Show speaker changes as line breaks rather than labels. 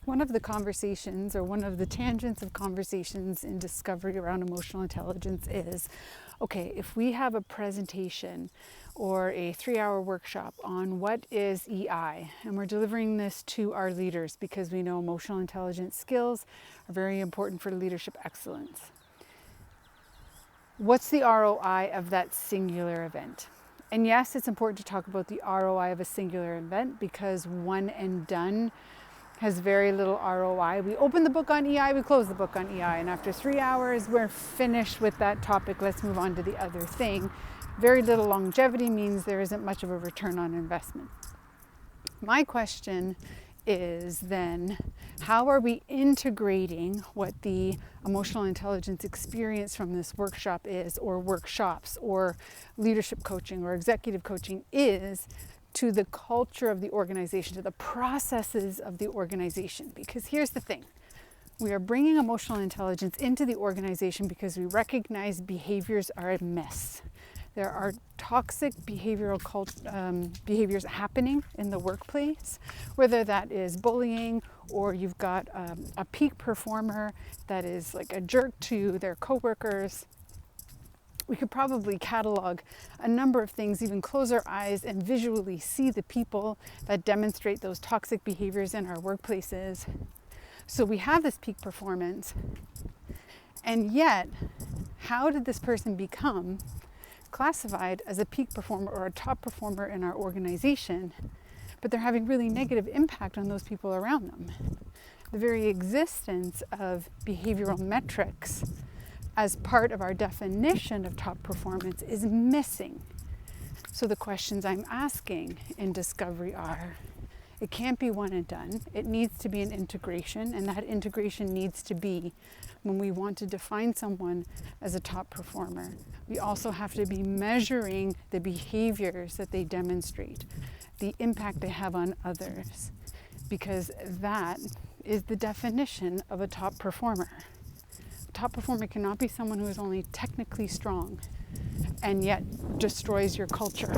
One of the conversations, or one of the tangents of conversations in discovery around emotional intelligence is, okay, if we have a presentation or a 3-hour workshop on what is EI, and we're delivering this to our leaders because we know emotional intelligence skills are very important for leadership excellence. What's the ROI of that singular event? And yes, it's important to talk about the ROI of a singular event because one and done has very little ROI. We open the book on EI, we close the book on EI, and after 3 hours, we're finished with that topic. Let's move on to the other thing. Very little longevity means there isn't much of a return on investment. My question is then, how are we integrating what the emotional intelligence experience from this workshop is, or workshops, or leadership coaching, or executive coaching is, to the culture of the organization, to the processes of the organization? Because here's the thing. We are bringing emotional intelligence into the organization because we recognize behaviors are a mess. There are toxic behaviors happening in the workplace, whether that is bullying or you've got a peak performer that is like a jerk to their coworkers. We could probably catalog a number of things, even close our eyes and visually see the people that demonstrate those toxic behaviors in our workplaces. So we have this peak performance, and yet, how did this person become classified as a peak performer or a top performer in our organization, but they're having really negative impact on those people around them? The very existence of behavioral metrics as part of our definition of top performance is missing. So the questions I'm asking in discovery are, it can't be one and done. It needs to be an integration, and that integration needs to be, when we want to define someone as a top performer, we also have to be measuring the behaviors that they demonstrate, the impact they have on others, because that is the definition of a top performer. Top performer cannot be someone who is only technically strong and yet destroys your culture.